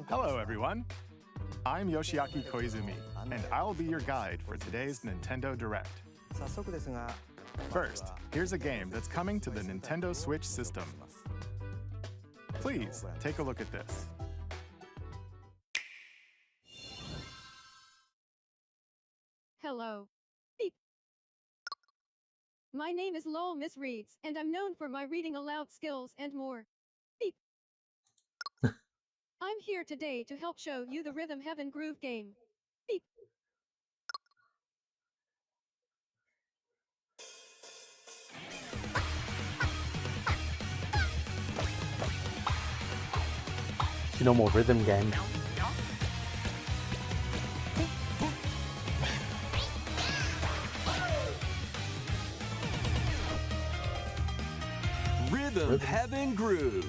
Hello, everyone. I'm Yoshiaki Koizumi, and I'll be your guide for today's Nintendo Direct. First, here's a game that's coming to the Nintendo Switch system. Please, take a look at this. Hello. Beep. My name is Lowell Miss Reeds, and I'm known for my reading aloud skills and more. Beep. I'm here today to help show you the Rhythm Heaven Groove game. Beep. Normal rhythm game. Rhythm Heaven Groove.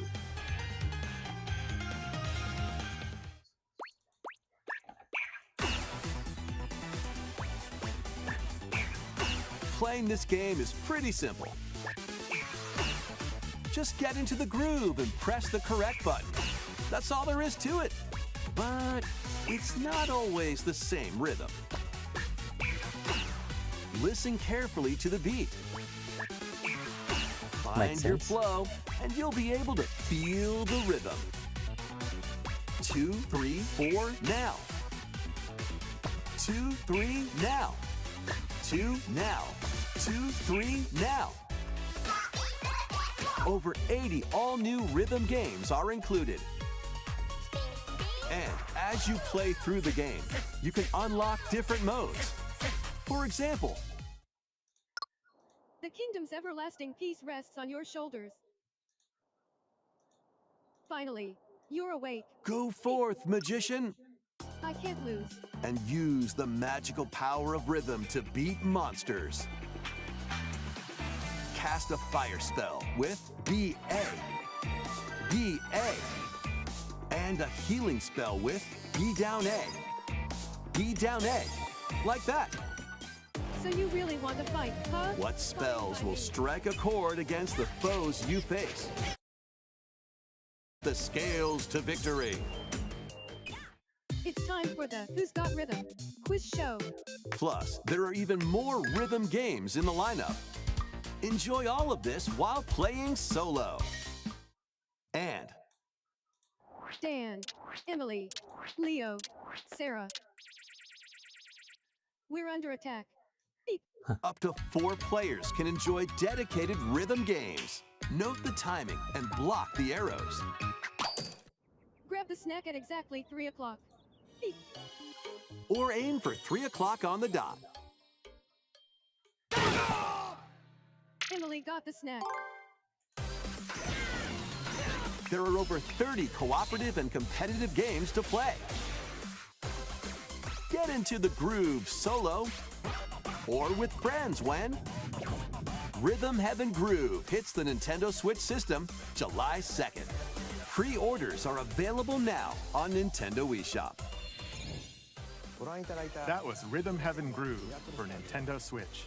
Playing this game is pretty simple. Just get into the groove and press the correct button. That's all there is to it. But it's not always the same rhythm. Listen carefully to the beat. Find your flow, and you'll be able to feel the rhythm. 2, 3, 4, now. 2, 3, now. 2, now. 2, 3, now. Over 80 all-new rhythm games are included. And as you play through the game, you can unlock different modes. For example, The kingdom's everlasting peace rests on your shoulders. Finally, you're awake. go forth, magician, I can't lose. and use the magical power of rhythm to beat monsters. Cast a fire spell with B-A, B-A, and a healing spell with B-down A, B-down A, like that. So you really want to fight, huh? What spells will strike a chord against the foes you face? The scales to victory. It's time for the Who's Got Rhythm quiz show. Plus, there are even more rhythm games in the lineup. Enjoy all of this while playing solo. And Dan, Emily, Leo, Sarah. We're under attack. Beep. up to 4 players can enjoy dedicated rhythm games. Note the timing and block the arrows. Grab the snack at exactly 3 o'clock. Beep. Or aim for 3 o'clock on the dot. Emily got the snack. There are over 30 cooperative and competitive games to play. Get into the groove solo or with friends when Rhythm Heaven Groove hits the Nintendo Switch system July 2nd. Pre-orders are available now on Nintendo eShop. That was Rhythm Heaven Groove for Nintendo Switch.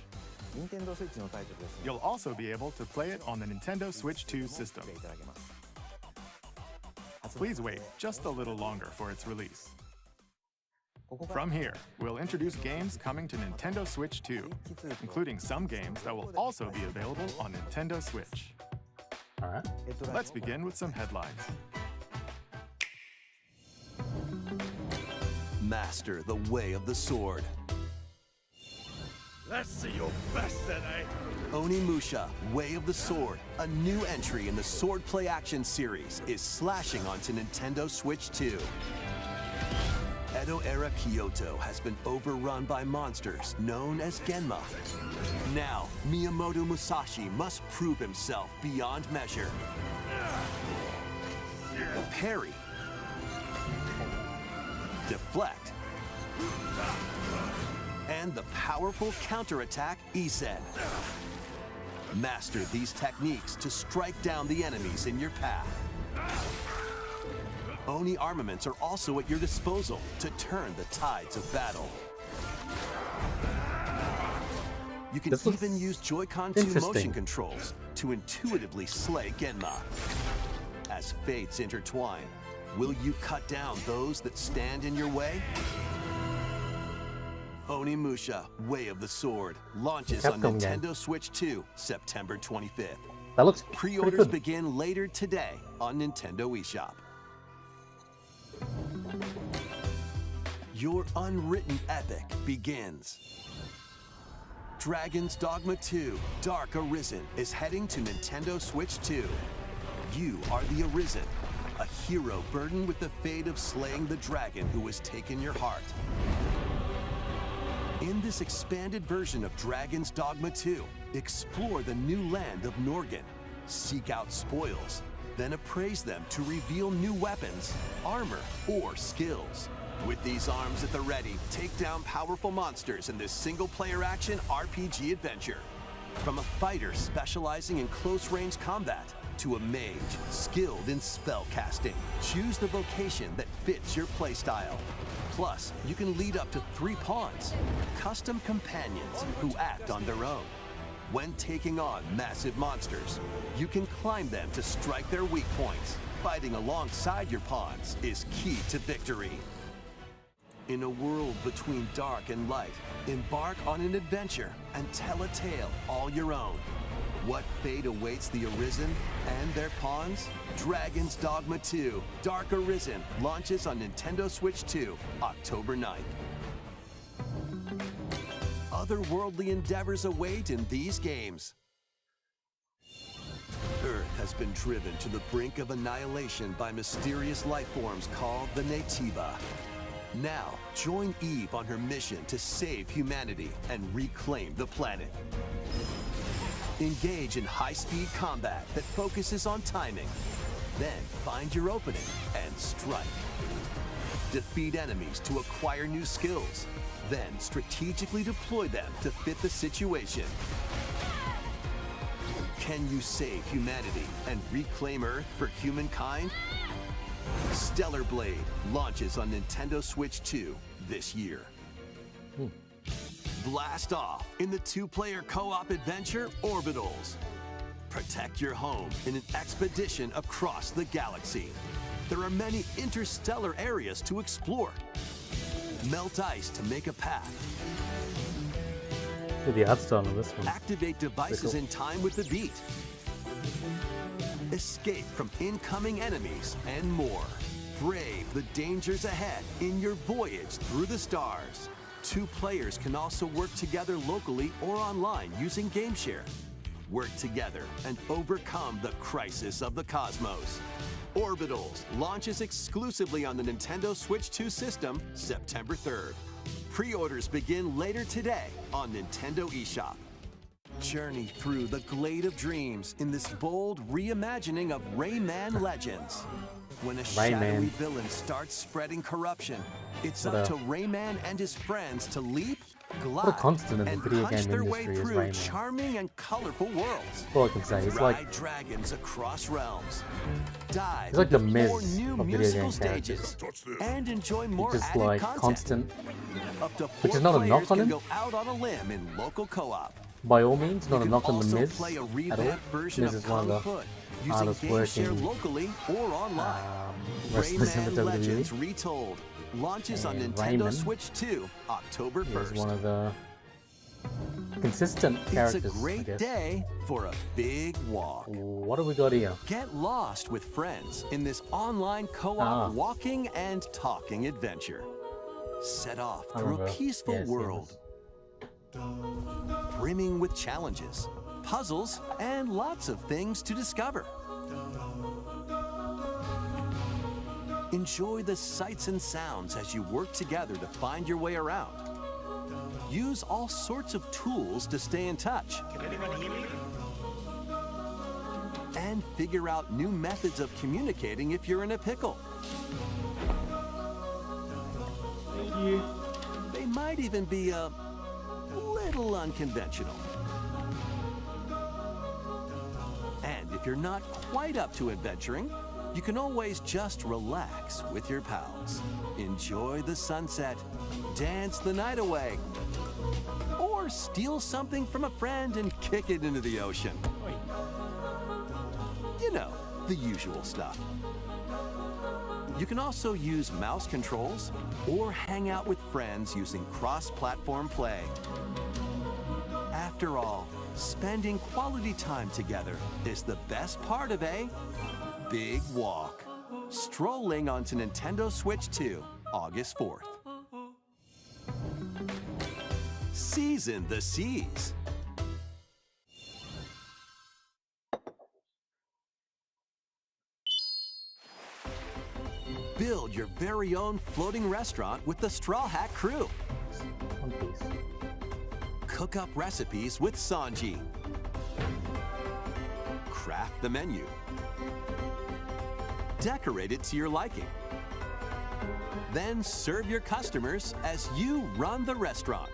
You'll also be able to play it on the Nintendo Switch 2 system. Please wait just a little longer for its release. From here, we'll introduce games coming to Nintendo Switch 2, including some games that will also be available on Nintendo Switch. All right. Let's begin with some headlines. Master the way of the sword. Let's see your best, then, Onimusha, Way of the Sword, a new entry in the Sword Play Action series, is slashing onto Nintendo Switch 2. Edo-era Kyoto has been overrun by monsters known as Genma. Now, Miyamoto Musashi must prove himself beyond measure. Parry. Deflect. and the powerful counterattack Isen. Master these techniques to strike down the enemies in your path. Oni armaments are also at your disposal to turn the tides of battle. You can even use Joy-Con 2 motion controls to intuitively slay Genma. As fates intertwine, will you cut down those that stand in your way? Onimusha, Way of the Sword, launches on Nintendo Switch 2, September 25th. That looks Pre-orders begin later today on Nintendo eShop. Your unwritten epic begins. Dragon's Dogma 2, Dark Arisen is heading to Nintendo Switch 2. You are the Arisen, a hero burdened with the fate of slaying the dragon who has taken your heart. In this expanded version of Dragon's Dogma 2, explore the new land of Norgan, seek out spoils, then appraise them to reveal new weapons, armor, or skills. With these arms at the ready, take down powerful monsters in this single-player action RPG adventure. From a fighter specializing in close-range combat to a mage skilled in spell casting, choose the vocation that fits your playstyle. Plus, you can lead up to 3 pawns, custom companions who act on their own. When taking on massive monsters, you can climb them to strike their weak points. Fighting alongside your pawns is key to victory. In a world between dark and light, embark on an adventure and tell a tale all your own. What fate awaits the Arisen and their pawns? Dragon's Dogma 2, Dark Arisen, launches on Nintendo Switch 2, October 9th. Otherworldly endeavors await in these games. Earth has been driven to the brink of annihilation by mysterious life forms called the Naytiba. Now, join Eve on her mission to save humanity and reclaim the planet. Engage in high-speed combat that focuses on timing. Then find your opening and strike. Defeat enemies to acquire new skills. Then strategically deploy them to fit the situation. Can you save humanity and reclaim Earth for humankind? Stellar Blade launches on Nintendo Switch 2 this year. Blast off in the 2-player co-op adventure Orbitals. Protect your home in an expedition across the galaxy. There are many interstellar areas to explore. Melt ice to make a path. The art style of this one. Activate devices in time with the beat. Escape from incoming enemies and more. Brave the dangers ahead in your voyage through the stars. 2 players can also work together locally or online using GameShare. Work together and overcome the crisis of the cosmos. Orbitals launches exclusively on the Nintendo Switch 2 system September 3rd. Pre-orders begin later today on Nintendo eShop. Journey through the Glade of Dreams in this bold reimagining of Rayman Legends. When a shadowy villain starts spreading corrtion, it's up to Rayman and his friends to leap, glide, and punch their way through charming and colorful worlds. All I can say is Ride dragons across realms. Dive he's like the Miz more new of video musical game characters. stages and enjoy more Just added like content. constant, Up to 4 which is not a players knock on can him. go out on a limb in local co-op. By all means, not a You knock can on the also Miz play a at all. revamped version Miz of is one of Kung the Foot using hardest GameShare working locally or online. wrestlers in the Rayman Legends WWE. Retold launches on And Nintendo Rayman Switch 2, October He's 1st. one of the consistent characters. It's a I great guess. day for a big walk. What do we got here? Get lost with friends in this online co-op walking and talking adventure. Set off I through a remember. peaceful Yes, world, brimming with challenges, puzzles, and lots of things to discover. Enjoy the sights and sounds as you work together to find your way around. Use all sorts of tools to stay in touch. And figure out new methods of communicating if you're in a pickle. They might even be a little unconventional. And if you're not quite up to adventuring, you can always just relax with your pals. Enjoy the sunset, dance the night away, or steal something from a friend and kick it into the ocean. You know, the usual stuff. You can also use mouse controls or hang out with friends using cross-platform play. After all, spending quality time together is the best part of a big walk. Strolling onto Nintendo Switch 2, August 4th. Season the seas. Build your very own floating restaurant with the Straw Hat Crew. One Piece. Cook up recipes with Sanji. Craft the menu. Decorate it to your liking. Then serve your customers as you run the restaurant.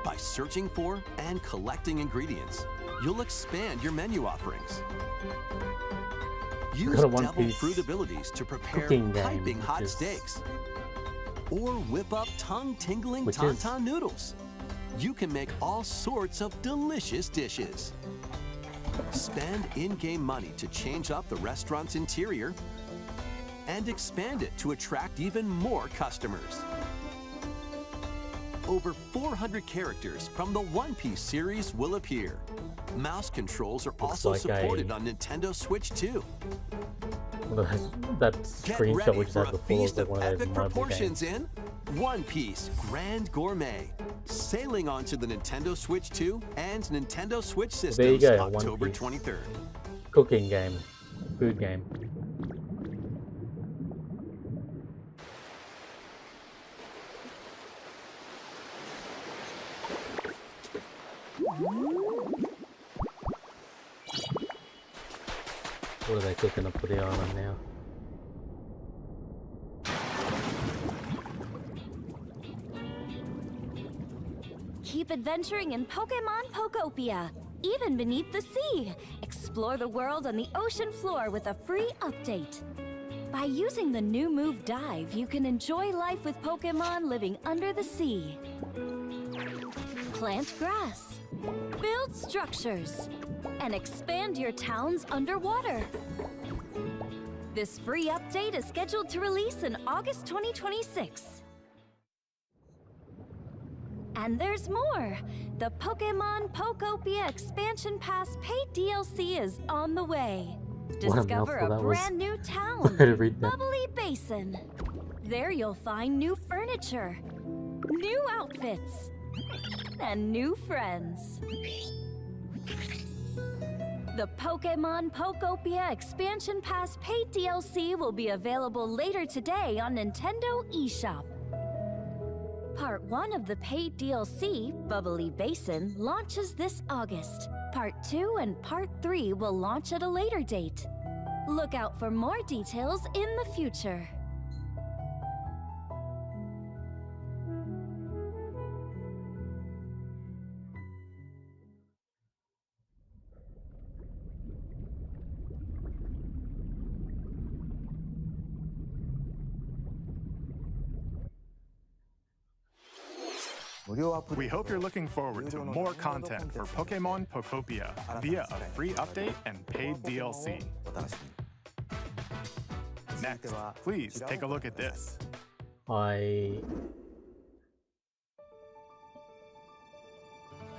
By searching for and collecting ingredients, you'll expand your menu offerings. Use One devil Piece fruit abilities to prepare cooking game, piping hot which is- steaks. Or whip up tongue-tingling Which is- tauntaun noodles. You can make all sorts of delicious dishes. Spend in-game money to change up the restaurant's interior and expand it to attract even more customers. Over 400 characters from the One Piece series will appear. Mouse controls are also like supported on Nintendo Switch 2. That Get screenshot ready which for had a before was feast like of one of those epic Marvel proportions games. in One Piece Grand Gourmet, sailing onto the Nintendo Switch 2 and Nintendo Switch There you systems go, One October Piece. 23rd. Cooking game. Food game. What are they cooking up for the island now? Keep adventuring in Pokemon Pokopia, even beneath the sea. Explore the world on the ocean floor with a free update. By using the new move Dive, you can enjoy life with Pokemon living under the sea. Plant grass, build structures, and expand your towns underwater. This free update is scheduled to release in August 2026. And there's more! The Pokemon Pokopia Expansion Pass paid DLC is on the way. What a Discover mouthful a that was. brand new town, To read that. Bubbly Basin. There you'll find new furniture, new outfits, and new friends. The Pokemon Pokopia Expansion Pass paid DLC will be available later today on Nintendo eShop. Part 1 of the paid DLC, Bubbly Basin, launches this August. Part 2 and Part 3 will launch at a later date. Look out for more details in the future. We hope you're looking forward to more content for Pokemon Pokopia via a free update and paid DLC. Next, please take a look at this. I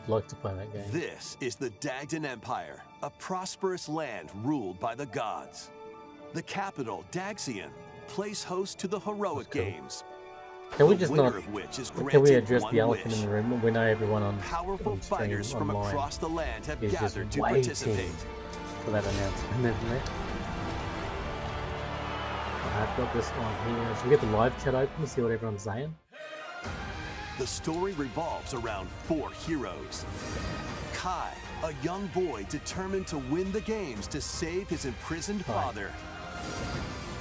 like to play that game. This is the Dagdan Empire, a prosperous land ruled by the gods. The capital, Daxian, plays host to the heroic cool. games. Can we the just winner not? of which is Can we granted address one the elephant wish. in the room? We know everyone on Powerful stream fighters from online across the land have is just gathered to waiting participate. for that announcement, isn't it? I've got this on here. Should we get the live chat open to see what everyone's saying? The story revolves around 4 heroes. Kai, a young boy determined to win the games to save his imprisoned father.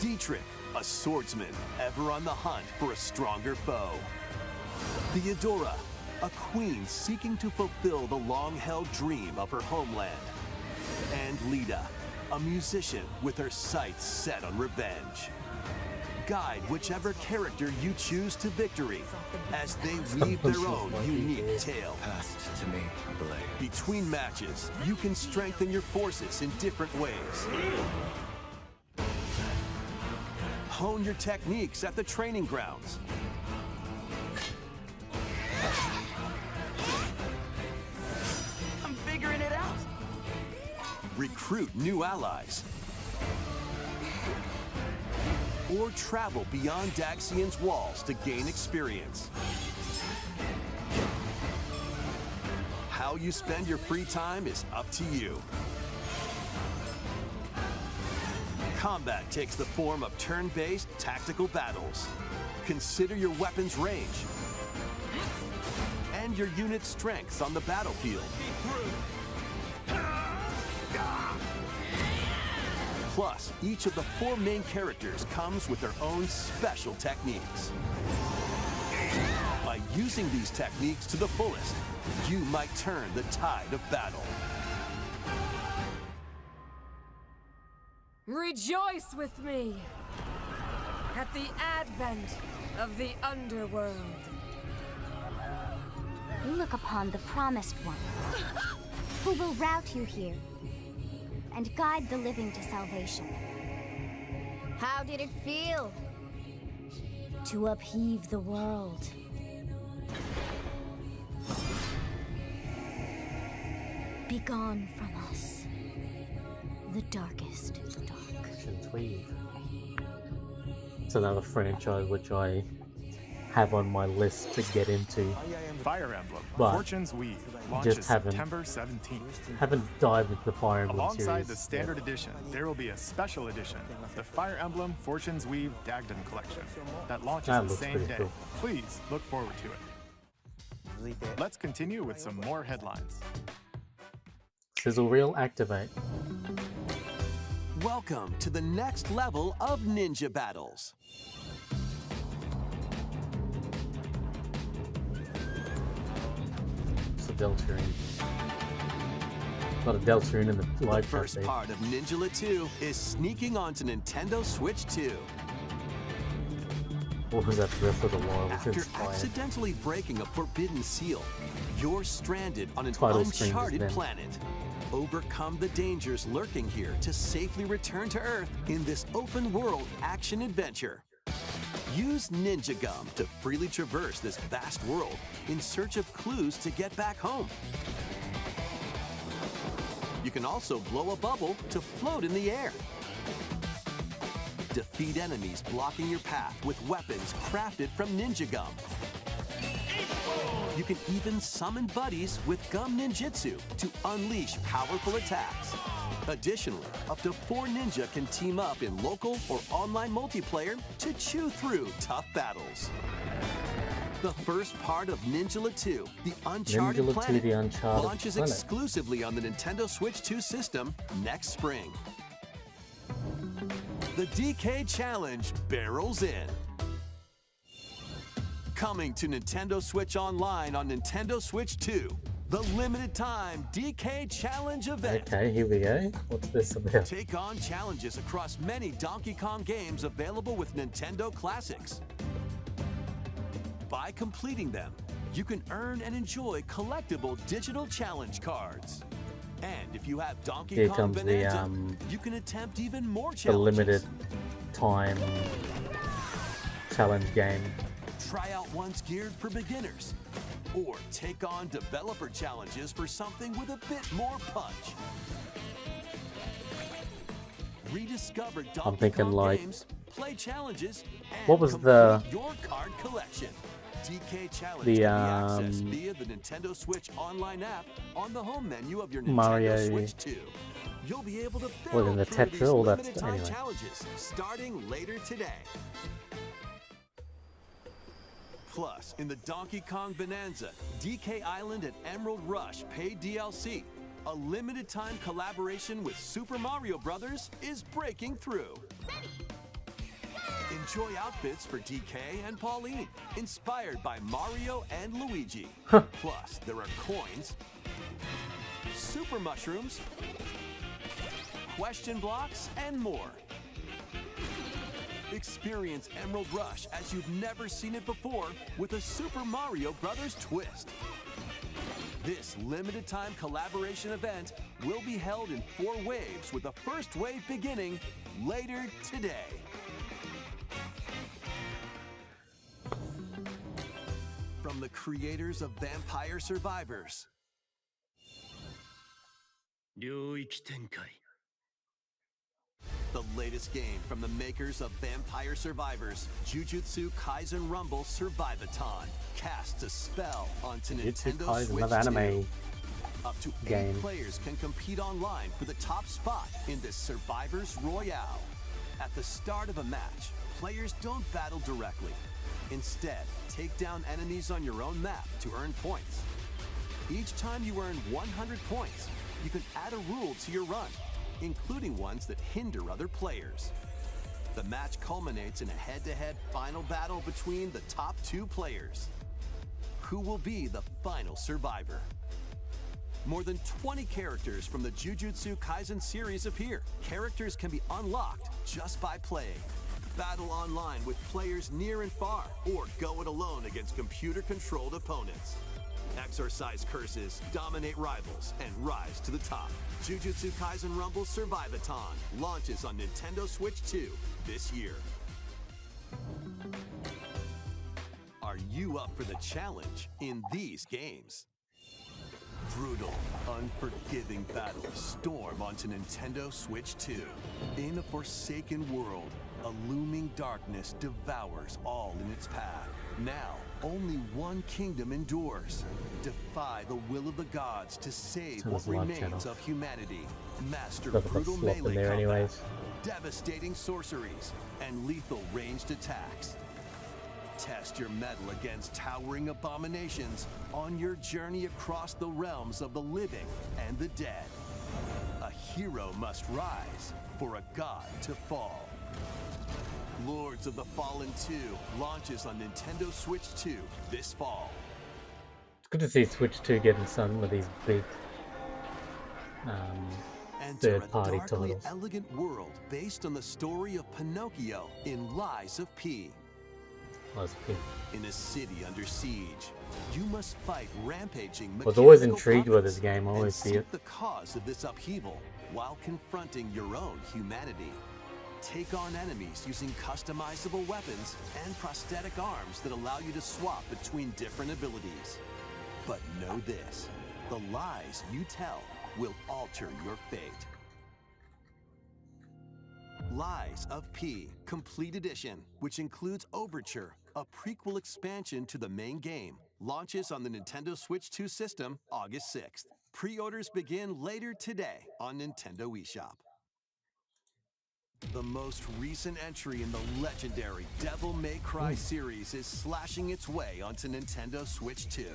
Dietrich, a swordsman ever on the hunt for a stronger foe. Theodora, a queen seeking to fulfill the long-held dream of her homeland. And Lita, a musician with her sights set on revenge. Guide whichever character you choose to victory as they weave their own unique tale. Passed to me, blade. Between matches, you can strengthen your forces in different ways. Hone your techniques at the training grounds. I'm figuring it out. Recruit new allies. Or travel beyond Daxian's walls to gain experience. How you spend your free time is up to you. Combat takes the form of turn-based tactical battles. Consider your weapon's range and your unit's strengths on the battlefield. Plus, each of the 4 main characters comes with their own special techniques. By using these techniques to the fullest, you might turn the tide of battle. Rejoice with me at the advent of the underworld. You look upon the Promised One, who will route you here and guide the living to salvation. How did it feel to upheave the world? Begone from us, the darkest dark. Weave. It's another franchise which I have on my list to get into. Fire Emblem But Fortune's Weave launches just haven't- September 17th. Haven't dived into the Fire Emblem Alongside series the standard yet. edition, there will be a special edition, the Fire Emblem Fortune's Weave Dagden Collection, that launches That the looks same pretty day. cool. Please look forward to it. Let's continue with some more headlines. Sizzle reel activate. Welcome to the next level of ninja battles. It's a Deltarune. Not a Deltarune in the The live first chat part of Ninja 2 is sneaking onto Nintendo Switch 2. What was that Breath of the Wild? It's After inspired. accidentally breaking a forbidden seal, you're stranded on an Title screen is uncharted then. planet. Overcome the dangers lurking here to safely return to Earth in this open-world action-adventure. Use Ninja Gum to freely traverse this vast world in search of clues to get back home. You can also blow a bubble to float in the air. Defeat enemies blocking your path with weapons crafted from Ninja Gum. You can even summon buddies with Gum Ninjutsu to unleash powerful attacks. Additionally, up to 4 ninja can team up in local or online multiplayer to chew through tough battles. The first part of Ninja 2, the Uncharted Ninja 2, Planet, the Uncharted launches Planet. exclusively on the Nintendo Switch 2 system next spring. The DK Challenge barrels in. Coming to Nintendo Switch Online on Nintendo Switch 2, the limited time DK Challenge event. Okay, here we go. What's this about? Take on challenges across many Donkey Kong games available with Nintendo Classics. By completing them, you can earn and enjoy collectible digital challenge cards. And if you have Donkey Here Kong comes Bonanza, the you can attempt even more the challenges. limited time challenge game. Try out ones geared for beginners. Or take on developer challenges for something with a bit more punch. Rediscover Donkey thinking Kong like- games, play challenges, and What was complete the- your card collection. DK Challenge the, can be accessed via the Nintendo Switch online app on the home menu of your Nintendo Mario- Switch 2. You'll be able to Well, barrel in the through these Tetra, all that's- limited time anyway. challenges starting later today. Plus, in the Donkey Kong Bonanza, DK Island and Emerald Rush paid DLC, a limited time collaboration with Super Mario Bros. Is breaking through. Enjoy outfits for DK and Pauline, inspired by Mario and Luigi. Plus, there are coins, super mushrooms, question blocks, and more. Experience Emerald Rush as you've never seen it before with a Super Mario Brothers twist. This limited-time collaboration event will be held in 4 waves, with the first wave beginning later today. From the creators of Vampire Survivors, the latest game from the makers of Vampire Survivors, Jujutsu Kaisen Rumble Survivathon, casts a spell onto Nintendo Switch 2. Anime Up to 8 game. players can compete online for the top spot in this Survivors Royale. At the start of a match, players don't battle directly. Instead, take down enemies on your own map to earn points. Each time you earn 100 points, you can add a rule to your run, including ones that hinder other players. The match culminates in a head-to-head final battle between the top 2 players. Who will be the final survivor? More than 20 characters from the Jujutsu Kaisen series appear. Characters can be unlocked just by playing. Battle online with players near and far, or go it alone against computer-controlled opponents. Exorcise curses, dominate rivals, and rise to the top. Jujutsu Kaisen Rumble Survivathon launches on Nintendo Switch 2 this year. Are you up for the challenge in these games? Brutal, unforgiving battles storm onto Nintendo Switch 2. In a forsaken world, a looming darkness devours all in its path. Now, only one kingdom endures. Defy the will of the gods to save what remains of humanity. Master brutal melee combat, devastating sorceries, and lethal ranged attacks. Test your mettle against towering abominations on your journey across the realms of the living and the dead. A hero must rise for a god to fall. Lords of the Fallen 2 launches on Nintendo Switch 2 this fall. It's good to see Switch 2 getting some of these big Enter a third-party darkly titles. elegant world based on the story of Pinocchio in Lies of P. In a city under siege, you must fight rampaging I was always mechanical intrigued with puppets this game. I and always see seek it. the cause of this upheaval while confronting your own humanity. Take on enemies using customizable weapons and prosthetic arms that allow you to swap between different abilities. But know this, the lies you tell will alter your fate. Lies of P Complete Edition, which includes Overture, a prequel expansion to the main game, launches on the Nintendo Switch 2 system August 6th. Pre-orders begin later today on Nintendo eShop. The most recent entry in the legendary Devil May Cry series is slashing its way onto Nintendo Switch 2.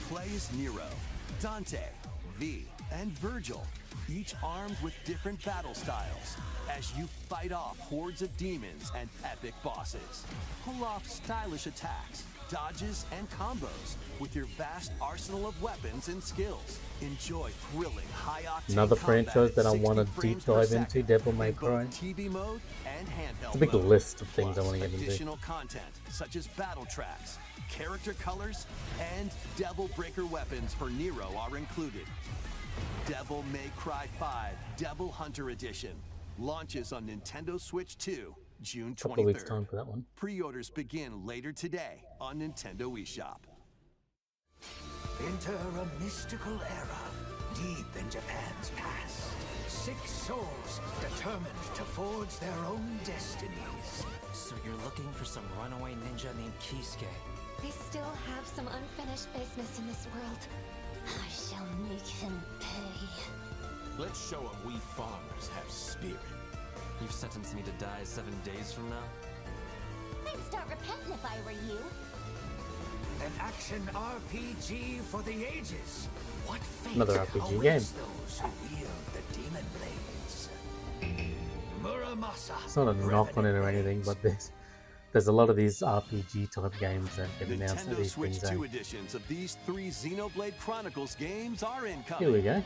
Play as Nero, Dante, V, and Virgil, each armed with different battle styles, as you fight off hordes of demons and epic bosses. Pull off stylish attacks, dodges, and combos with your vast arsenal of weapons and skills. Enjoy thrilling, high-octane Another combat franchise at that I 60 want to frames deep per dive second into, Devil May in both Cry. TV mode and handheld It's a big mode. list of things I Plus, want to get into. additional content such as battle tracks, character colors, and Devil Breaker weapons for Nero are included. Devil May Cry 5 Devil Hunter Edition launches on Nintendo Switch 2 June 23rd. Couple of weeks time for that one. Pre-orders begin later today on Nintendo eShop. Enter a mystical era deep in Japan's past. 6 souls determined to forge their own destinies. So you're looking for some runaway ninja named Kisuke. I still have some unfinished business in this world. I shall make him pay. Let's show him we farmers have spirit. You've sentenced me to die 7 days from now? I'd start repenting if I were you. An action RPG for the ages. What fate Another RPG awaits game. those who wield the demon blades? Muramasa. It's not a knock on it or anything, but there's a lot of these RPG type games that get announced at Nintendo these Switch things. 2 editions of these 3 Xenoblade Chronicles games are incoming. Here we go.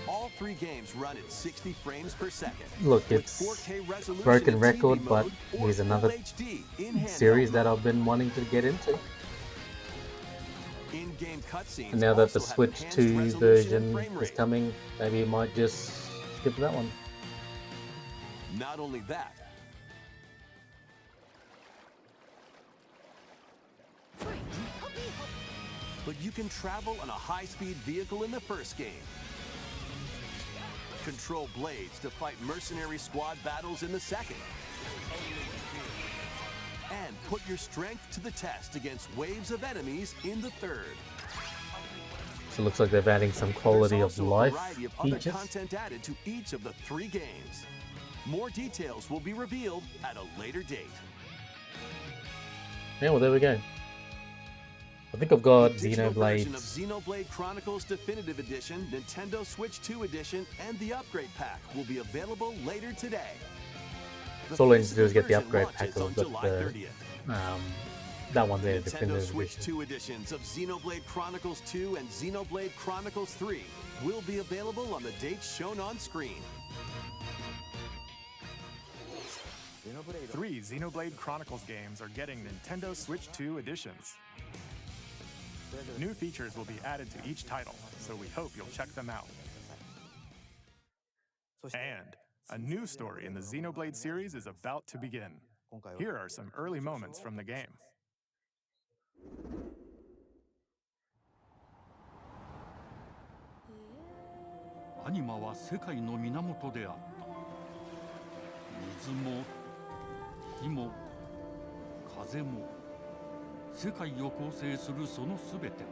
All 3 games run at 60 frames per second. Look, with it's 4K resolution broken in record, TV but mode or here's Full another HD in handheld series that mode. I've been wanting to get into. In-game cutscenes And now that the also have Switch enhanced 2 resolution and version frame is rate. coming, maybe you might just skip that one. Not only that, but you can travel on a high-speed vehicle in the first game. Control blades to fight mercenary squad battles in the second. And put your strength to the test against waves of enemies in the third. So it looks like they're adding some quality There's of also a life variety of other features. content added to each of the 3 games. More details will be revealed at a later date. Yeah, well, there we go. I think I've got The digital version of Xenoblade. Xenoblade Chronicles Definitive Edition, Nintendo Switch 2 Edition, and the Upgrade Pack will be available later today. So all I need to do is get the version upgrade launches pack. on I've got July the 30th. that one there, Nintendo Definitive Switch Edition. 2 editions of Xenoblade Chronicles 2 and Xenoblade Chronicles 3 will be available on the dates shown on screen. 3 Xenoblade Chronicles games are getting Nintendo Switch 2 editions. New features will be added to each title, so we hope you'll check them out. And a new story in the Xenoblade series is about to begin. Here are some early moments from the game. アニマは世界の源であった。水も火も風も世界を構成するそのすべては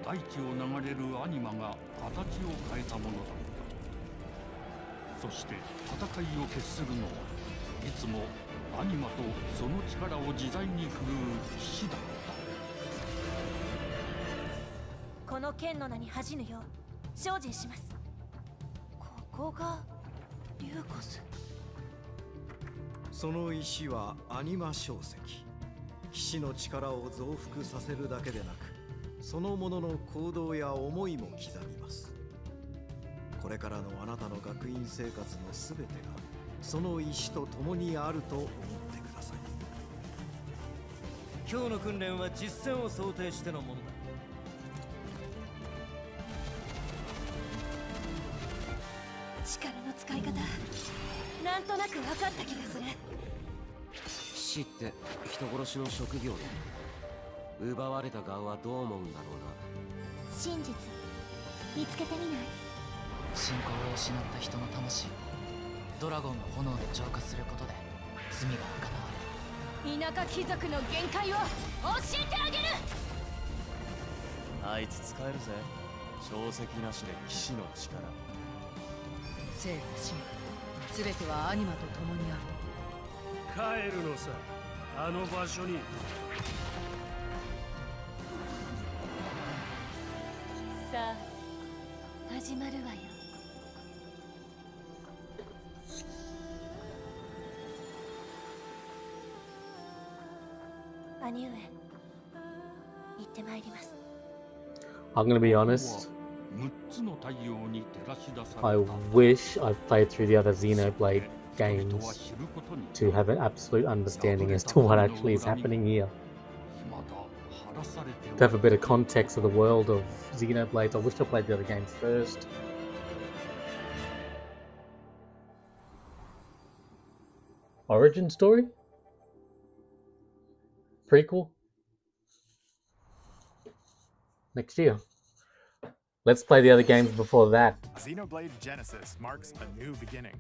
大地を流れるアニマが形を変えたものだった。そして戦いを決するのはいつもアニマとその力を自在に振るう騎士だった。この剣の名に恥じぬよう精進します。ここがリューコス。その石はアニマ小石。騎士の力を増幅させるだけでなく、そのものの行動や思いも刻みます。これからのあなたの学院生活のすべてがその石と共にあると思ってください。今日の訓練は実戦を想定してのものだ。力の使い方、なんとなく分かった気がする。騎士って人殺しの職業で、奪われた側はどう思うんだろうな。真実見つけてみない？信仰を失った人の魂をドラゴンの炎で浄化することで罪が贖われる。田舎貴族の限界を教えてあげる。あいつ使えるぜ。小石なしで騎士の力。生と死も全てはアニマと共にある。帰るのさ、あの場所に。さあ始まるわよ。兄上、行ってまいります。 I'm gonna be honest. 6つの太陽に照らし出された。 I wish I played through the other Xenoblade games to have an absolute understanding as to what actually is happening here. To have a bit of context of the world of Xenoblade. I wish I played the other games first. Origin story? Prequel? Next year. Let's play the other games before that. Xenoblade Genesis marks a new beginning.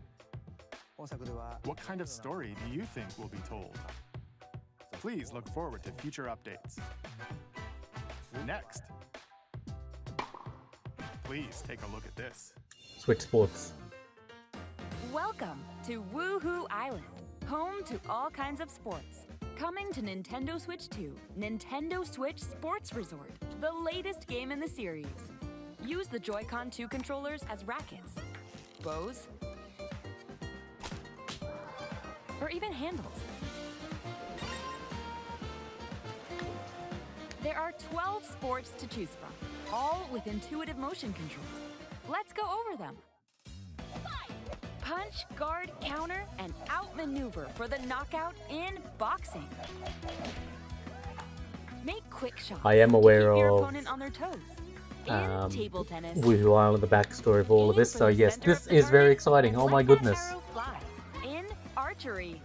What kind of story do you think will be told? Please look forward to future updates. Next, please take a look at this. Switch Sports. Welcome to Woohoo Island, home to all kinds of sports. Coming to Nintendo Switch 2, Nintendo Switch Sports Resort, the latest game in the series. Use the Joy-Con 2 controllers as rackets, bows, or even handles. There are 12 sports to choose from, all with intuitive motion controls. Let's go over them. Punch, guard, counter, and outmaneuver for the knockout in boxing. Make quick shots I am aware to keep your of opponent on their toes. In table tennis. Woohoo Island, the backstory of all of this. So yes, this is very exciting. Oh my goodness. Arrow fly. In archery.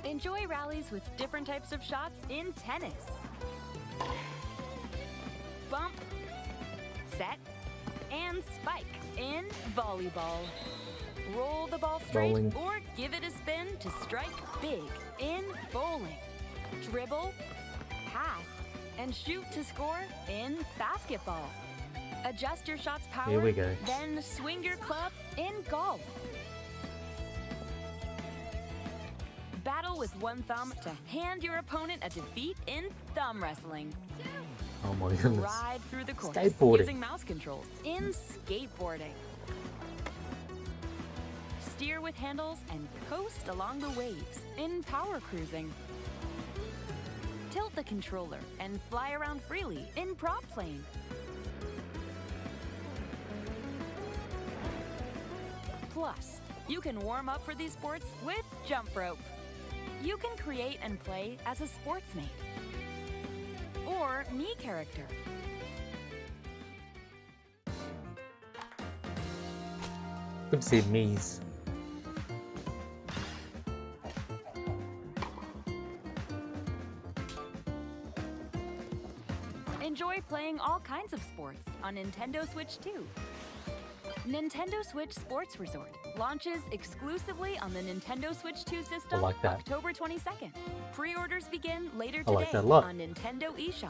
Enjoy rallies with different types of shots in tennis. Bump, set, and spike in volleyball. Roll the ball straight Bowling. or give it a spin to strike big in bowling. Dribble, pass, and shoot to score in basketball. Adjust your shot's power, Here we go. then swing your club in golf. Battle with one thumb to hand your opponent a defeat in thumb wrestling. Oh my goodness. Ride through the course Skateboarding. using mouse controls in skateboarding. Steer with handles and coast along the waves in power cruising. Tilt the controller and fly around freely in prop plane. Plus, you can warm up for these sports with jump rope. You can create and play as a sportsmate or me character. Good to see Mies. Enjoy playing all kinds of sports on Nintendo Switch 2. Nintendo Switch Sports Resort launches exclusively on the Nintendo Switch 2 system like that. October 22nd. Pre-orders begin later I today like that a lot. on Nintendo eShop.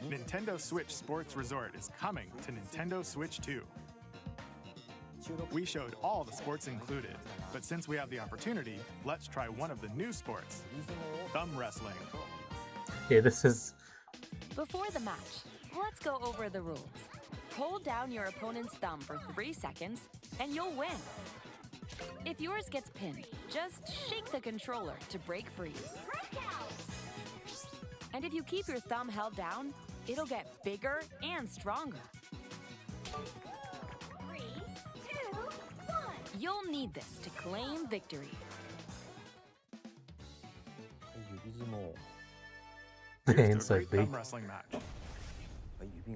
Nintendo Switch Sports Resort is coming to Nintendo Switch 2. We showed all the sports included, but since we have the opportunity, let's try one of the new sports, thumb wrestling. Yeah, this is... Before the match, let's go over the rules. Hold down your opponent's thumb for 3 seconds, and you'll win. If yours gets pinned, just shake the controller to break free. And if you keep your thumb held down, it'll get bigger and stronger. 3, 2, 1. You'll need this to claim victory. Here's It's to so a great big. thumb wrestling match.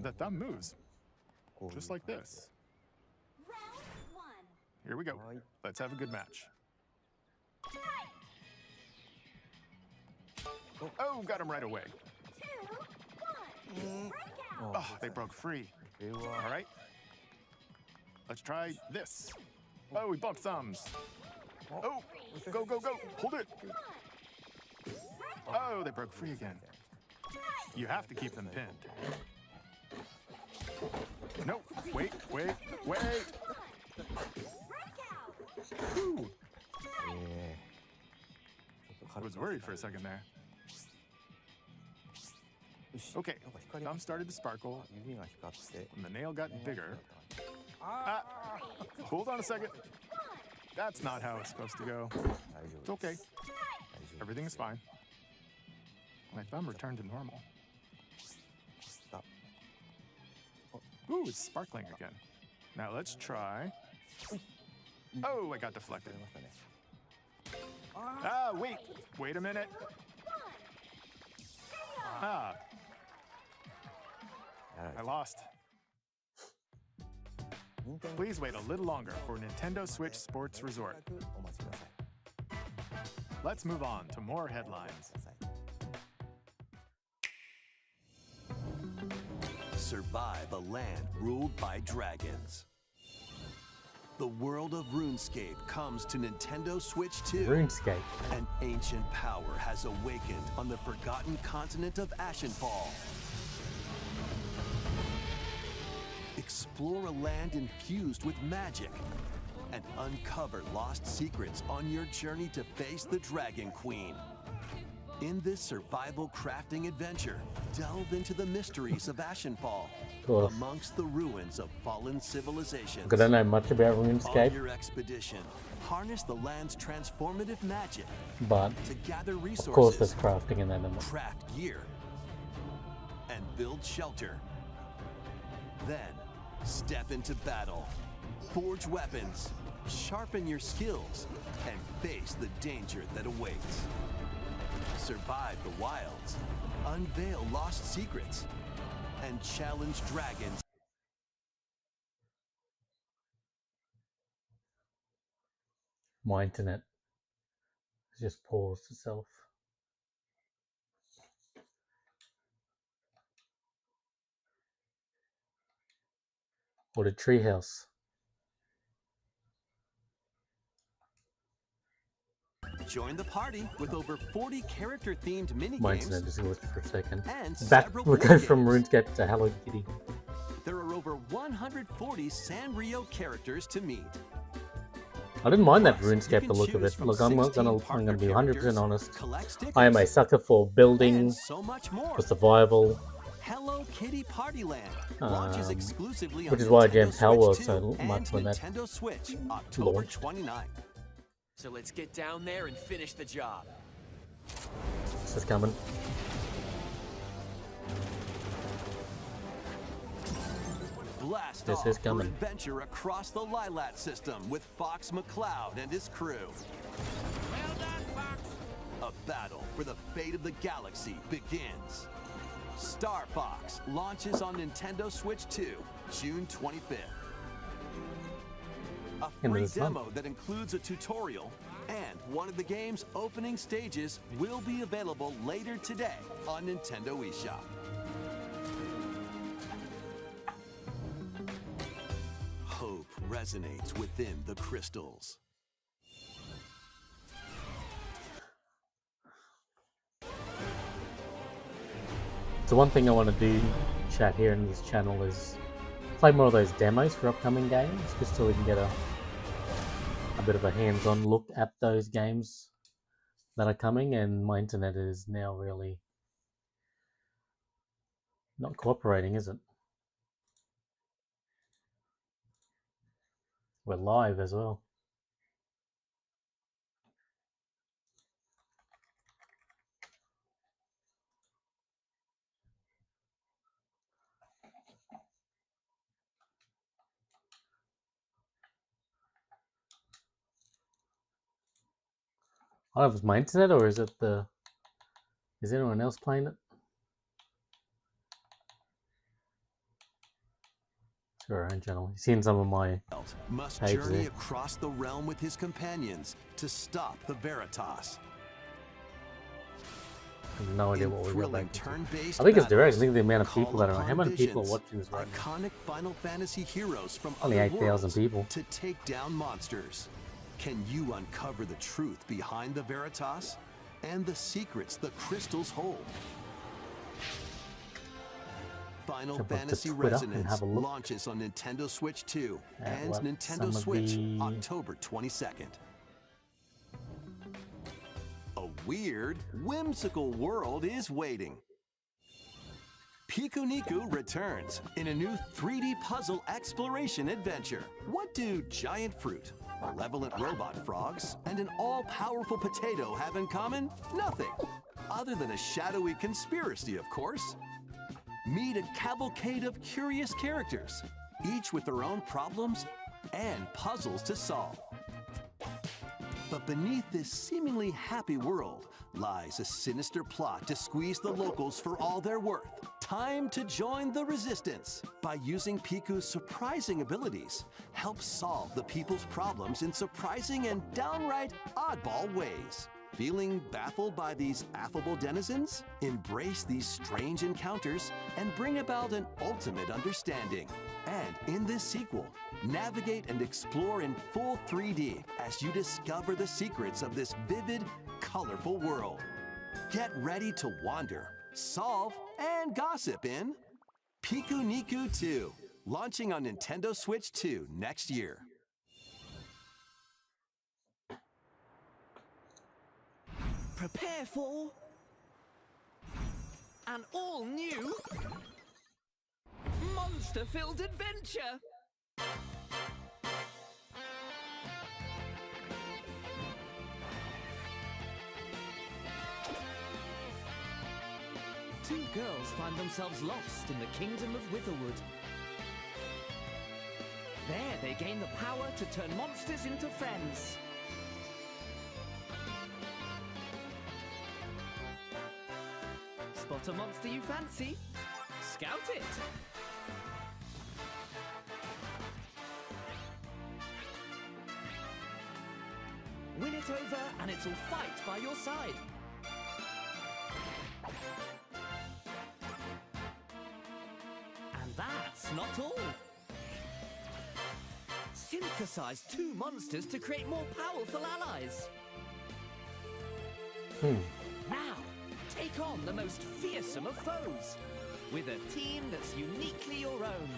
The thumb moves, just like this. Here we go. Let's have a good match. Oh, got him right away. Oh, they broke free. All right. Let's try this. Oh, we bumped thumbs. Oh, go, go, go. Hold it. Oh, they broke free again. You have to keep them pinned. No, wait, wait, wait. Ooh. I was worried for a second there. Okay, thumb started to sparkle, and the nail got bigger. Ah, hold on a second. That's not how it's supposed to go. It's okay. Everything is fine. My thumb returned to normal. Ooh, it's sparkling again. Now let's try. Oh, I got deflected. Ah, wait a minute. Ah, I lost. Please wait a little longer for Nintendo Switch Sports Resort. Let's move on to more headlines. Survive a land ruled by dragons. The world of RuneScape comes to Nintendo Switch 2. RuneScape. An ancient power has awakened on the forgotten continent of Ashenfall. Explore a land infused with magic and uncover lost secrets on your journey to face the Dragon Queen. In this survival crafting adventure, delve into the mysteries of Ashenfall course. Amongst the ruins of fallen civilizations. I don't know much about RuneScape. On your expedition, harness the land's transformative magic. But to gather resources, of course there's crafting in that, isn't it? craft gear, and build shelter. Then, step into battle, forge weapons, sharpen your skills, and face the danger that awaits. Survive the wilds, unveil lost secrets, and challenge dragons. My internet has just paused itself. What a treehouse. Join the party with over 40 character-themed My minigames. internet just glitched for a second. And Back, several we go board from games. RuneScape to Hello Kitty. There are over 140 Sanrio characters to meet. I didn't mind that RuneScape, the look of it. Look, I'm gonna be 100% honest. I am a sucker for building, so much more. for survival, Hello Kitty Party Land launches exclusively on which is why I Nintendo jammed Power World Switch so 2 much when and that Nintendo Switch, October launched. 29th. So let's get down there and finish the job. This is coming. Blast This off is for coming. adventure across the Lilat system with Fox McCloud and his crew. Well done, Fox. A battle for the fate of the galaxy begins. Star Fox launches on Nintendo Switch 2, June 25th. A End of free this month. demo that includes a tutorial and one of the game's opening stages will be available later today on Nintendo eShop. Hope resonates within the crystals. So one thing I want to do, chat here in this channel, is play more of those demos for upcoming games, just so we can get a bit of a hands-on look at those games that are coming. And my internet is now really not cooperating, is it? We're live as well. I don't know if it's my internet or is it the... Is anyone else playing it? To our own channel. You've seen some of my Must pages journey there. across the realm with his companions to stop the Veritas. I have no idea what we're Thrilling going to. turn-based I think it's direct. I battles think the amount of call people that are on. How upon many people are visions, watching this right now? iconic Final Fantasy heroes from Only other 8,000 worlds people. to take down monsters. Can you uncover the truth behind the Veritas and the secrets the crystals hold? Final Jump up to Fantasy Twitter and Resonance have a look launches on Nintendo Switch 2 at and what Nintendo some of Switch the- October 22nd. A weird, whimsical world is waiting. Piku Niku returns in a new 3D puzzle exploration adventure. What do giant fruit, malevolent robot frogs, and an all-powerful potato have in common? Nothing. Other than a shadowy conspiracy, of course. Meet a cavalcade of curious characters, each with their own problems and puzzles to solve. But beneath this seemingly happy world lies a sinister plot to squeeze the locals for all they're worth. Time to join the resistance. By using Piku's surprising abilities, help solve the people's problems in surprising and downright oddball ways. Feeling baffled by these affable denizens? Embrace these strange encounters and bring about an ultimate understanding. And in this sequel, navigate and explore in full 3D as you discover the secrets of this vivid, colorful world. Get ready to wander, solve, and gossip in Piku Niku 2, launching on Nintendo Switch 2 next year. Prepare for an all-new monster-filled adventure! Two girls find themselves lost in the kingdom of Witherwood. There they gain the power to turn monsters into friends. Spot a monster you fancy? Scout it! Win it over and it'll fight by your side. And that's not all. Synthesize two monsters to create more powerful allies. Now, take on the most fearsome of foes with a team that's uniquely your own.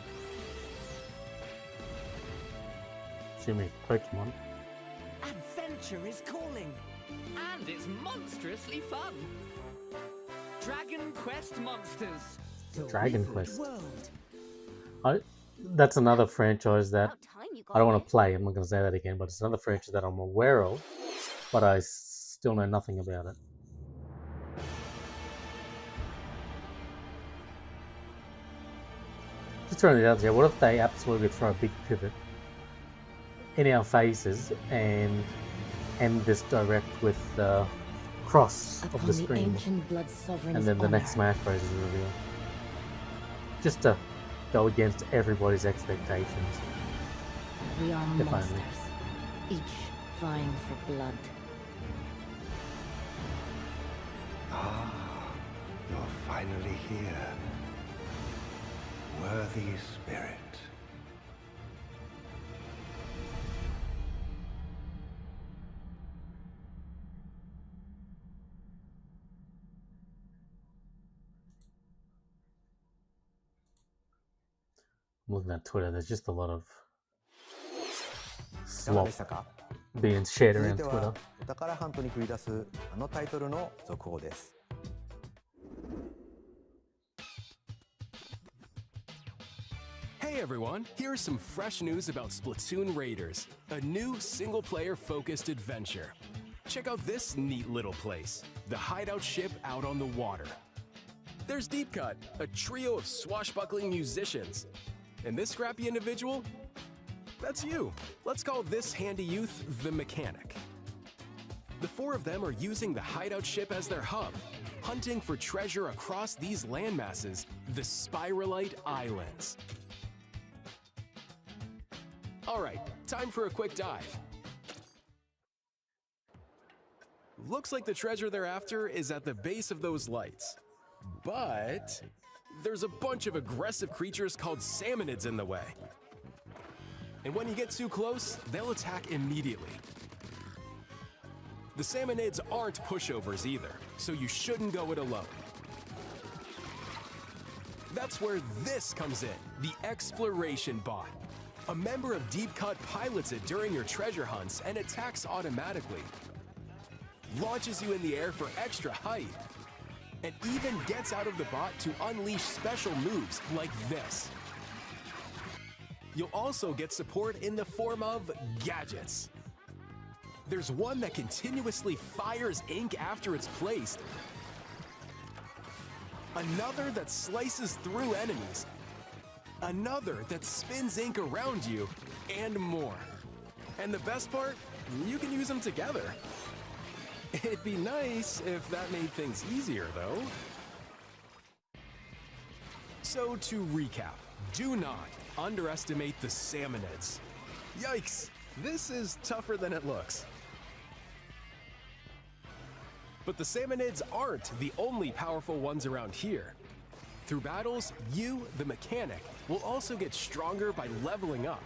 Jimmy, Pokemon. Adventure is calling, and it's monstrously fun. Dragon Quest Monsters. The Dragon Withered Quest. World. That's another franchise that I don't want to play. I'm not going to say that again, but it's another franchise that I'm aware of, but I still know nothing about it. Just throwing it out there. What if they absolutely throw a big pivot in our faces and end this direct with the cross of the screen, and then the next Smash Bros is revealed, just to go against everybody's expectations? We are If monsters, only. each vying for blood. Ah, you're finally here. Worthy spirit. I'm looking at Twitter, there's just a lot of slop being shared around Twitter. お宝ハントに繰り出すあのタイトルの続報です。 Hey everyone, here's some fresh news about Splatoon Raiders, a new single-player focused adventure. Check out this neat little place, the hideout ship out on the water. There's Deep Cut, a trio of swashbuckling musicians. And this scrappy individual? That's you. Let's call this handy youth the Mechanic. The four of them are using the hideout ship as their hub, hunting for treasure across these landmasses, the Spiralite Islands. Alright, time for a quick dive. Looks like the treasure they're after is at the base of those lights. But there's a bunch of aggressive creatures called salmonids in the way. And when you get too close, they'll attack immediately. The salmonids aren't pushovers either, so you shouldn't go it alone. That's where this comes in, the Exploration Bot. A member of Deep Cut pilots it during your treasure hunts and attacks automatically. Launches you in the air for extra height. And even gets out of the bot to unleash special moves like this. You'll also get support in the form of gadgets. There's one that continuously fires ink after it's placed. Another that slices through enemies. Another that spins ink around you, and more. And the best part, you can use them together. It'd be nice if that made things easier, though. So to recap, do not underestimate the salmonids. Yikes, this is tougher than it looks. But the salmonids aren't the only powerful ones around here. Through battles, you, the Mechanic, will also get stronger by leveling up.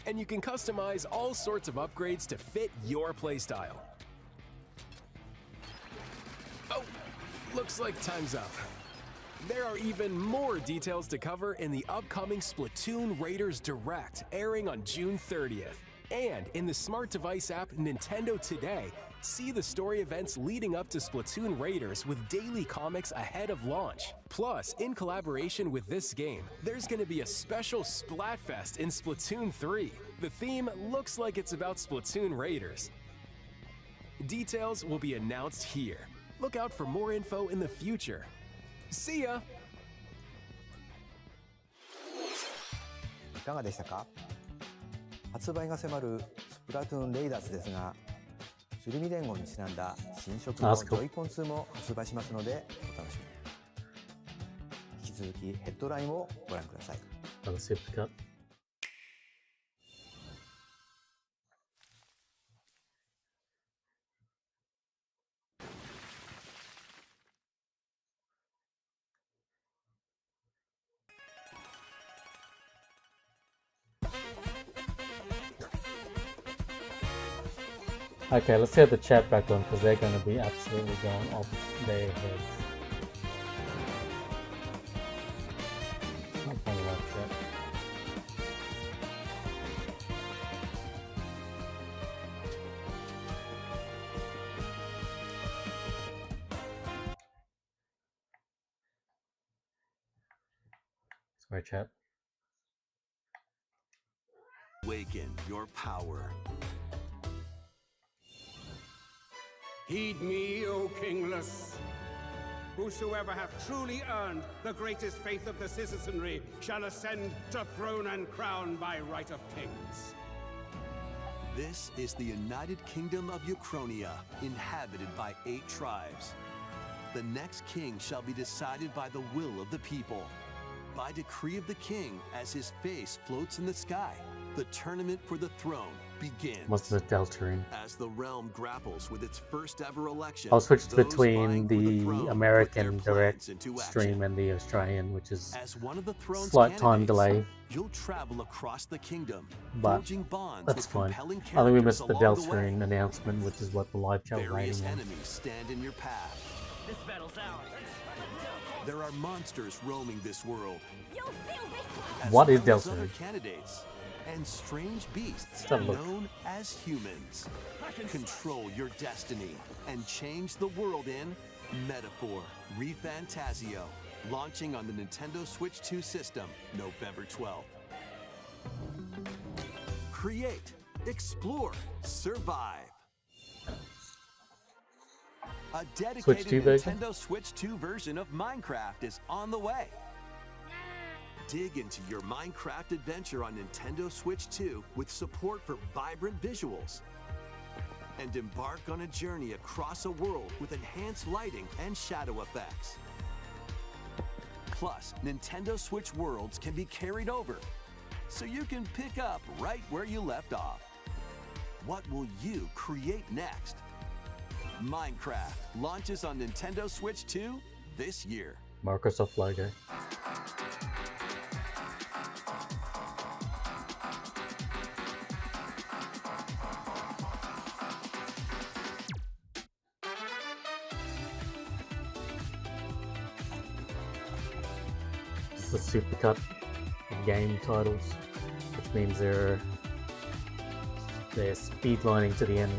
And you can customize all sorts of upgrades to fit your playstyle. Oh, looks like time's up. There are even more details to cover in the upcoming Splatoon Raiders Direct, airing on June 30th. And in the smart device app Nintendo Today, see the story events leading up to Splatoon Raiders with daily comics ahead of launch. Plus, in collaboration with this game, there's going to be a special Splatfest in Splatoon 3. The theme looks like it's about Splatoon Raiders. Details will be announced here. Look out for more info in the future. See ya! いかがでしたか？発売が迫るスプラトゥーンレイダーズですが、鶴見連合にちなんだ新色のジョイコン2も発売しますのでお楽しみに。引き続きヘッドラインをご覧ください。Okay, let's get the chat back on because they're going to be absolutely going off their heads. I kind of like that. Sorry, chat. Awaken your power. Heed me, O kingless. Whosoever hath truly earned the greatest faith of the citizenry shall ascend to throne and crown by right of kings. This is the United Kingdom of Uchronia, inhabited by 8 tribes. The next king shall be decided by the will of the people, by decree of the king as his face floats in the sky. The tournament for the throne begins. What's the Deltarune? As the realm grapples with its first ever election, I'll switch between the American direct stream and the Australian, which is as one of the throne's slight time delay. You'll travel across the kingdom, But forging bonds that's with fine. compelling I think we missed the characters along Deltarune announcement, which is what the live chat was Various waiting on. enemies stand in your path. This battle's ours. There are monsters roaming this world. What is well as other Deltarune? candidates and strange beasts Let's have a look. known as humans. Control your destiny and change the world in Metaphor ReFantasio, launching on the Nintendo Switch 2 system November 12th. Create, explore, survive. A dedicated Switch 2 version? Nintendo Switch 2 version of Minecraft is on the way. Dig into your Minecraft adventure on Nintendo Switch 2 with support for vibrant visuals. And embark on a journey across a world with enhanced lighting and shadow effects. Plus, Nintendo Switch worlds can be carried over, so you can pick up right where you left off. What will you create next? Minecraft launches on Nintendo Switch 2 this year. Microsoft logo. This is a supercut of game titles, which means they're speedlining to the end.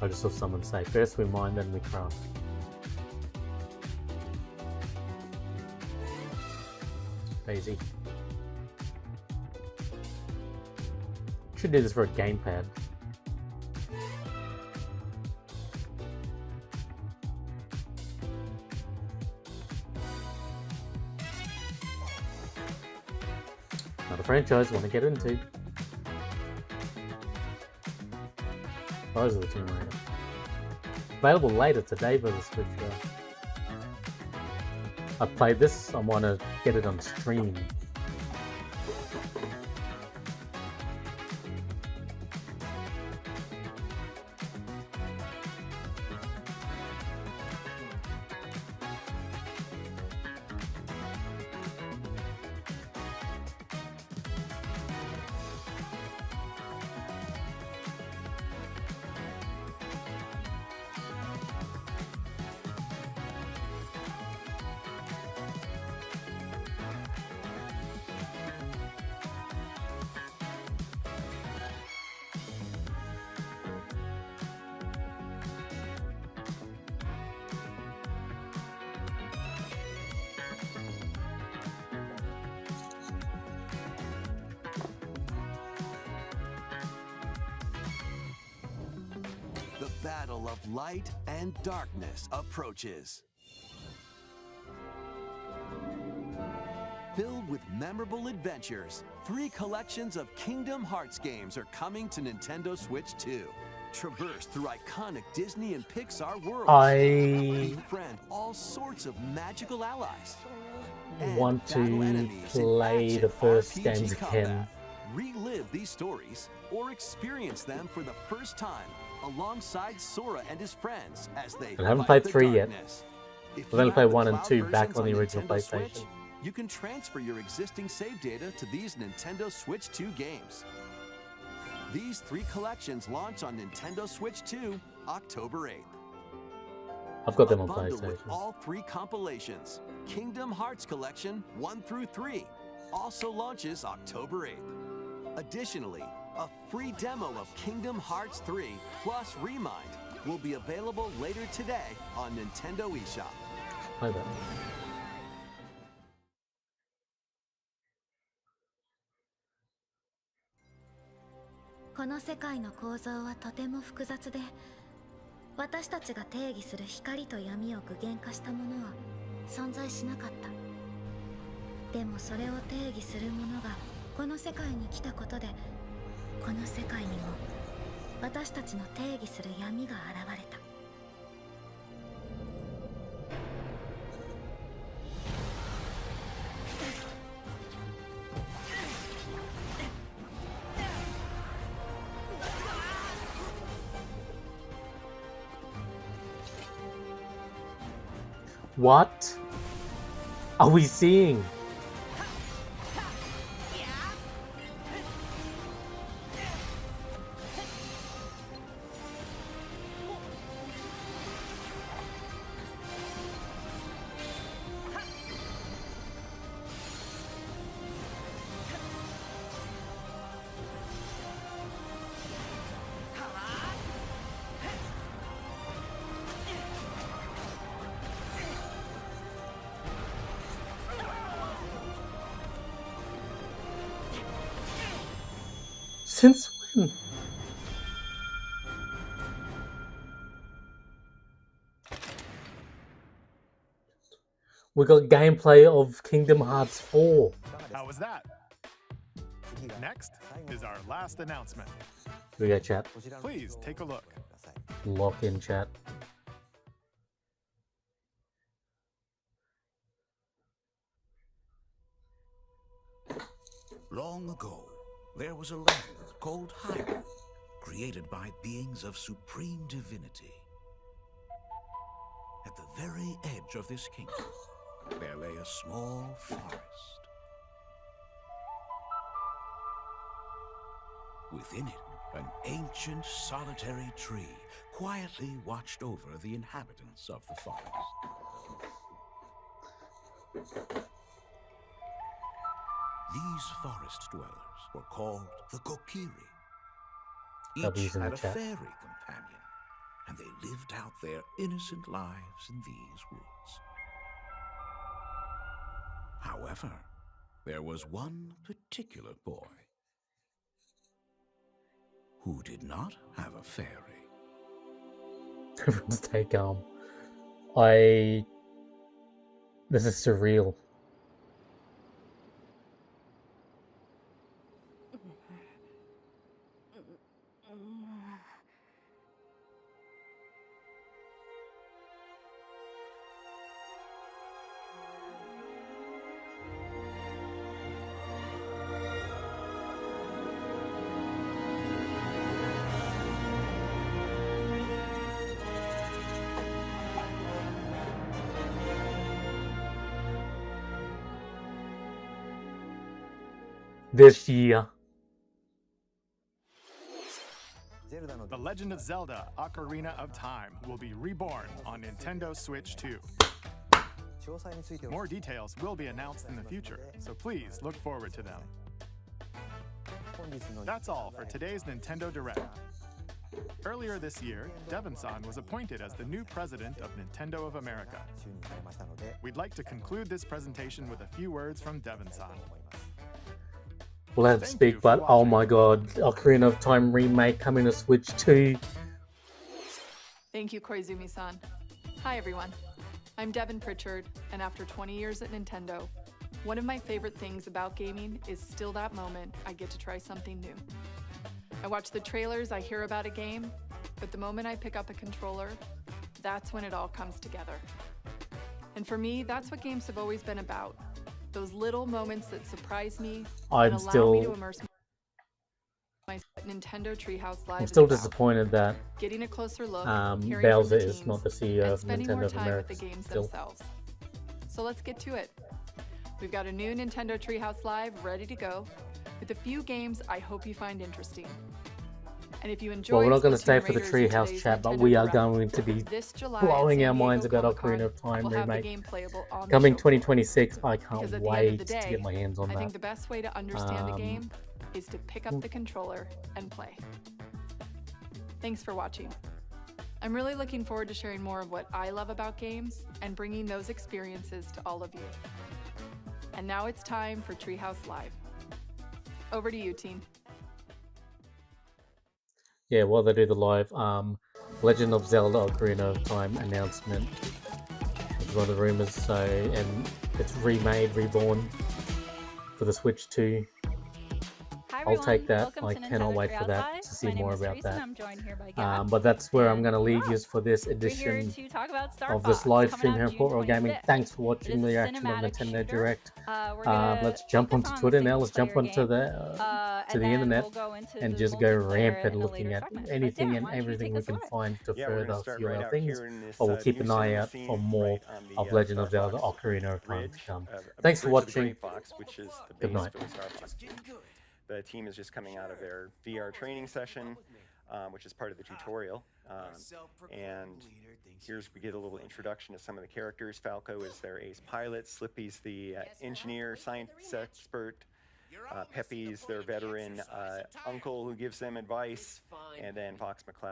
I just saw someone say, first we mine, then we craft. Daisy. Should do this for a gamepad. Not a franchise I want to get into. Rise of the Tomb Raider. Available later today by the Switch. I played this, I want to get it on stream. battle of light and darkness approaches. Filled with memorable adventures, 3 collections of Kingdom Hearts games are coming to Nintendo Switch 2. Traverse through iconic Disney and Pixar worlds. Befriend all sorts of magical allies. Want to play the first games again. Relive these stories or experience them for the first time alongside Sora and his friends as they I haven't fight played 3 yet. darkness. If I've you only have played the 1 and cloud 2 back versions on the original Nintendo PlayStation. Switch, you can transfer your existing save data to these Nintendo Switch 2 games. These 3 collections launch on Nintendo Switch 2 October 8th. I've got them on Bundle with PlayStation. all 3 compilations. Kingdom Hearts Collection 1 through 3 also launches October 8th. Additionally, a free demo of Kingdom Hearts 3 plus Remind will be available later today on Nintendo eShop. Play that.この世界の構造はとても複雑で、私たちが定義する光と闇を具現化したものは存在しなかった。でもそれを定義するものがこの世界に来たことで、この世界にも私たちの定義する闇が現れた。What are we seeing? Since when? We got gameplay of Kingdom Hearts 4. How was that? Next is our last announcement. We got chat. Please take a look. Lock in chat. Long ago, there was a land called Hyrule, created by beings of supreme divinity. At the very edge of this kingdom, there lay a small forest. Within it, an ancient solitary tree quietly watched over the inhabitants of the forest. These forest dwellers were called the Kokiri. Each had a fairy companion, and they lived out their innocent lives in these woods. However, there was one particular boy who did not have a fairy. Everyone stay calm. This is surreal. This year. The Legend of Zelda: Ocarina of Time will be reborn on Nintendo Switch 2. More details will be announced in the future, so please look forward to them. That's all for today's Nintendo Direct. Earlier this year, Devon-san was appointed as the new president of Nintendo of America. We'd like to conclude this presentation with a few words from Devon-san. We'll have to speak, but oh my god, Ocarina of Time remake coming to Switch 2. Thank you, Koizumi-san. Hi, everyone. I'm Devin Pritchard, and after 20 years at Nintendo, one of my favorite things about gaming is still that moment I get to try something new. I watch the trailers, I hear about a game, but the moment I pick up a controller, that's when it all comes together. And for me, that's what games have always been about. Those little moments that surprise me and allow me to immerse myself at Nintendo Treehouse Live. I'm still disappointed that getting a closer look, Bowser is not the CEO of spending Nintendo more of time America. with the games Still. themselves. So let's get to it. We've got a new Nintendo Treehouse Live ready to go with a few games I hope you find interesting. And if you enjoy, Well, we're not going to stay for the Treehouse chat, but we are going to be blowing our minds about Ocarina of Time remake. Coming 2026, I can't wait to get my hands on that. I think the best way to understand a game is to pick up the controller and play. Thanks for watching. I'm really looking forward to sharing more of what I love about games and bringing those experiences to all of you. And now it's time for Treehouse Live. Over to you, team. Yeah, while they do the live Legend of Zelda Ocarina of Time announcement, it's one of the rumors. So, and it's remade, reborn for the Switch 2. I'll take that. I cannot wait for that to see more about that. But that's where I'm going to leave you for this edition of this live stream here on Port Royal Gaming. Thanks for watching the reaction of Nintendo Direct. Let's jump onto Twitter now. Let's jump onto the internet and just go rampant looking at anything and everything we can find to further fuel our things. But we'll keep an eye out for more of Legend of Zelda Ocarina of Time to come. Thanks for watching. Good night. The team is just coming out of their VR training session, which is part of the tutorial. And we get a little introduction to some of the characters. Falco is their ace pilot, Slippy's the engineer, science expert, Peppy's their veteran uncle who gives them advice, and then Fox McCloud